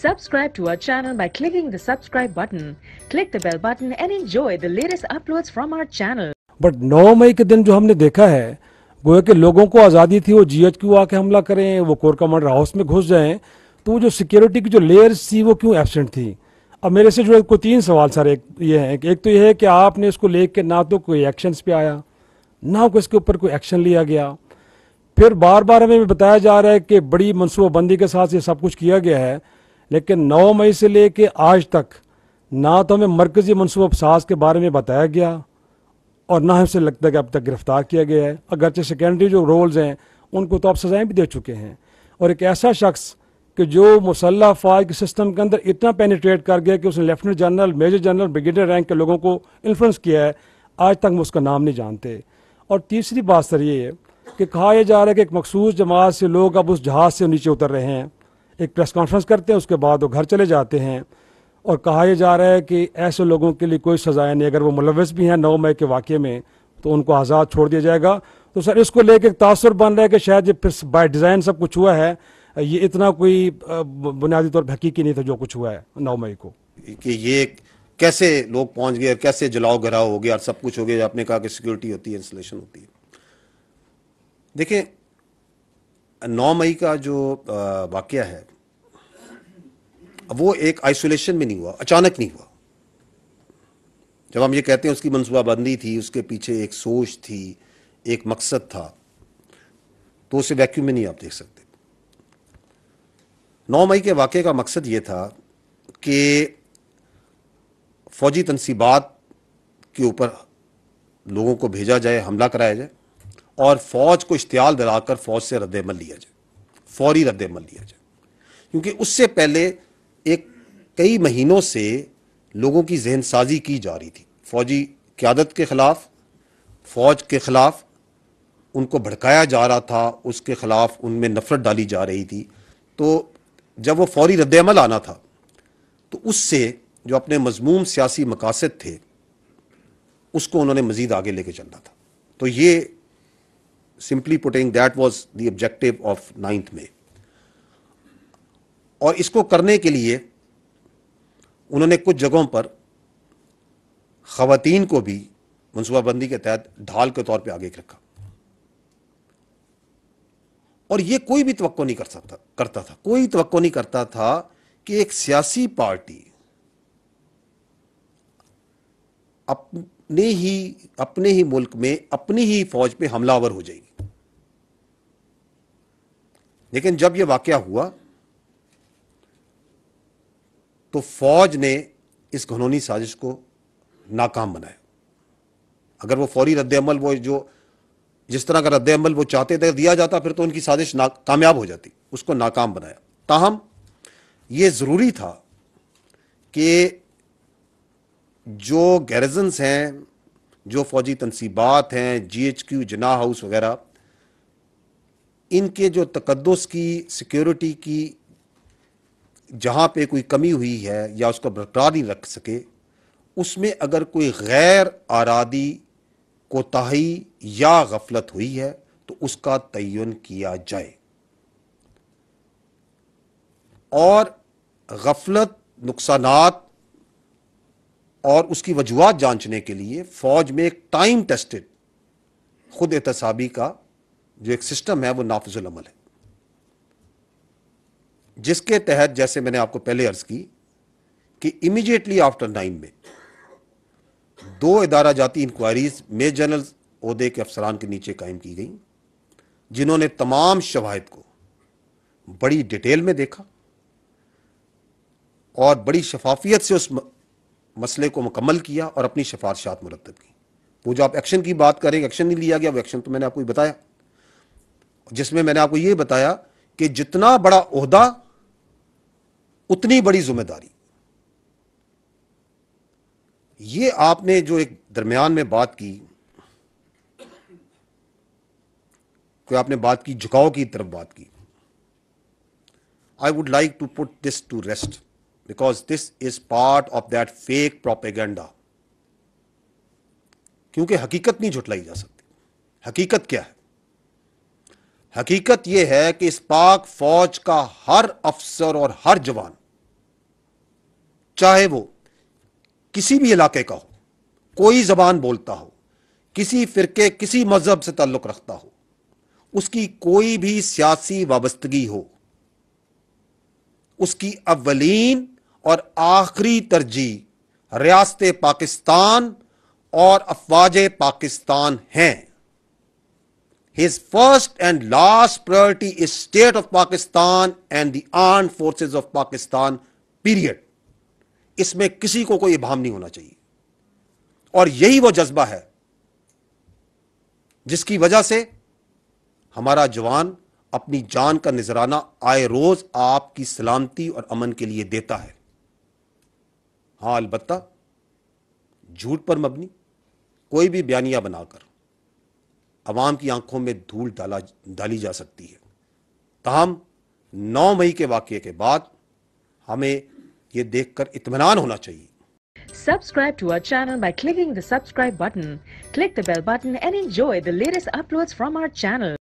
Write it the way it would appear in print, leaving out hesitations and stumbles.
Subscribe to our channel by clicking the subscribe button. Click the bell button and enjoy the latest uploads from our channel. But 9 मई के दिन जो हमने देखा है, गोया कि लोगों को आज़ादी थी वो GHQ आके हमला करें, वो कोर कमांडर हाउस में घुस जाएं, तो वो जो सिक्योरिटी की जो लेयर्स थी वो क्यों एब्सेंट थी। अब मेरे से जो कोई 3 सवाल सर, एक तो ये है कि आपने इसको लेके ना तो कोई एक्शंस पे आया, ना कोई इसके ऊपर कोई एक्शन लिया गया। फिर बार बार हमें बताया जा रहा है कि बड़ी मनसूबाबंदी के साथ ये सब कुछ किया गया है, लेकिन 9 मई से लेके आज तक ना तो हमें मरकजी मनसूबा साज के बारे में बताया गया और ना हमसे लगता है कि अब तक गिरफ्तार किया गया है। अगरचे सेकेंडरी जो रोल्स हैं उनको तो आप सजाएं भी दे चुके हैं, और एक ऐसा शख्स कि जो मुसल्लह अफवाज के सिस्टम के अंदर इतना पेनिट्रेट कर गया कि उसने lieutenant general, major general, brigadier rank के लोगों को इन्फ्लुएंस किया है, आज तक हम उसका नाम नहीं जानते। और तीसरी बात सर ये है कि कहा यह जा रहा है कि एक मखसूस जमात से लोग अब उस जहाज़ से नीचे उतर रहे हैं, एक प्रेस कॉन्फ्रेंस करते हैं, उसके बाद वो घर चले जाते हैं, और कहा यह जा रहा है कि ऐसे लोगों के लिए कोई सजाएं नहीं, अगर वो मुलव्वस भी हैं 9 मई के वाक़े में तो उनको आज़ाद छोड़ दिया जाएगा। तो सर इसको लेकर एक तासुर बन रहा है कि शायद ये फिर बाय डिज़ाइन सब कुछ हुआ है, ये इतना कोई बुनियादी तौर पर हकीकी नहीं था जो कुछ हुआ है 9 मई को। कि ये कैसे लोग पहुंच गए, कैसे जलाओ घराव हो गया और सब कुछ हो गया। आपने कहा कि सिक्योरिटी होती है, इंस्टॉलेशन होती है। देखिए 9 मई का जो वाकया है वो एक आइसोलेशन में नहीं हुआ, अचानक नहीं हुआ। जब हम ये कहते हैं उसकी मनसूबाबंदी थी, उसके पीछे एक सोच थी, एक मकसद था, तो उसे वैक्यूम में नहीं आप देख सकते। 9 मई के वाकये का मकसद ये था कि फौजी तनसीबात के ऊपर लोगों को भेजा जाए, हमला कराया जाए और फौज को इश्तियाल दिलाकर फौज से रद्द-ए-अमल लिया जाए, फौरी रद्द-ए-अमल लिया जाए। क्योंकि उससे पहले एक कई महीनों से लोगों की जहन साजी की जा रही थी, फौजी क़यादत के ख़िलाफ़, फ़ौज के ख़िलाफ़ उनको भड़काया जा रहा था, उसके ख़िलाफ़ उनमें नफ़रत डाली जा रही थी। तो जब वो फौरी रद्द-ए-अमल आना था तो उससे जो अपने मज़मूम सियासी मकासद थे उसको उन्होंने मज़ीद आगे लेके चलना था। तो ये simply putting that was the objective of 9th मई। और इसको करने के लिए उन्होंने कुछ जगहों पर ख़वातीन को भी मनसूबाबंदी के तहत ढाल के तौर पे आगे रखा, और ये कोई भी तवक्को नहीं करता था, कोई तवक्को नहीं करता था कि एक सियासी पार्टी अपने ही मुल्क में अपनी ही फौज पे हमलावर हो जाएगी। लेकिन जब यह वाकया हुआ तो फौज ने इस घनौनी साजिश को नाकाम बनाया। अगर वो फौरी रद्द-ए-अमल, वो जो जिस तरह का रद्द-ए-अमल वो चाहते थे दिया जाता, फिर तो उनकी साजिश कामयाब हो जाती, उसको नाकाम बनाया। ताहम ये ज़रूरी था कि जो गैरिजन्स हैं, जो फौजी तनसीबात हैं, GHQ, जिन्ना हाउस वगैरह, इनके जो तकद्दुस की, सिक्योरिटी की जहाँ पे कोई कमी हुई है या उसको बरकरार नहीं रख सके, उसमें अगर कोई गैर आरादी कोताही या गफलत हुई है तो उसका तयन किया जाए। और गफलत, नुकसानात और उसकी वजूहात जांचने के लिए फौज में एक टाइम टेस्टेड खुद एहतसाबी का जो एक सिस्टम है वो नाफिजुल अमल है, जिसके तहत, जैसे मैंने आपको पहले अर्ज की, कि इमीडिएटली आफ्टर 9 में 2 इदारा जाती इंक्वायरीज मेजर जनरल ओहदे के अफसरान के नीचे कायम की गई, जिन्होंने तमाम शवाहिद को बड़ी डिटेल में देखा और बड़ी शफाफियत से उस मसले को मुकम्मल किया और अपनी सिफारिशात मुरतब की। वो जो आप एक्शन की बात करें, एक्शन नहीं लिया गया, वो एक्शन तो मैंने आपको बताया, जिसमें मैंने आपको ये बताया कि जितना बड़ा ओहदा उतनी बड़ी जिम्मेदारी। ये आपने जो एक दरमियान में बात की, कोई आपने बात की झुकाव की तरफ बात की, I would like to put this to rest because this is part of that fake propaganda। क्योंकि हकीकत नहीं झुटलाई जा सकती। हकीकत क्या है? हकीकत यह है कि इस पाक फौज का हर अफसर और हर जवान چاہے وہ کسی بھی علاقے کا ہو, کوئی زبان بولتا ہو, کسی فرقے کسی مذہب سے تعلق رکھتا ہو, اس کی کوئی بھی سیاسی وابستگی ہو, اس کی اولین اور آخری ترجیح ریاست پاکستان اور افواج پاکستان ہیں. His first and last priority is state of Pakistan and the armed forces of Pakistan, period. اس میں کسی کو کوئی ابہام نہیں ہونا چاہیے. اور یہی وہ جذبہ ہے جس کی وجہ سے ہمارا جوان اپنی جان کا نذرانہ آئے روز آپ کی سلامتی اور امن کے لیے دیتا ہے. ہاں البتہ جھوٹ پر مبنی کوئی بھی بیانیہ بنا کر عوام کی آنکھوں میں دھول ڈالی جا سکتی ہے. تاہم 9 مئی کے واقعے کے بعد ہمیں یہ دیکھ کر اطمینان ہونا چاہیے. Subscribe to our channel by clicking the subscribe button. Click the bell button and enjoy the latest uploads from our channel.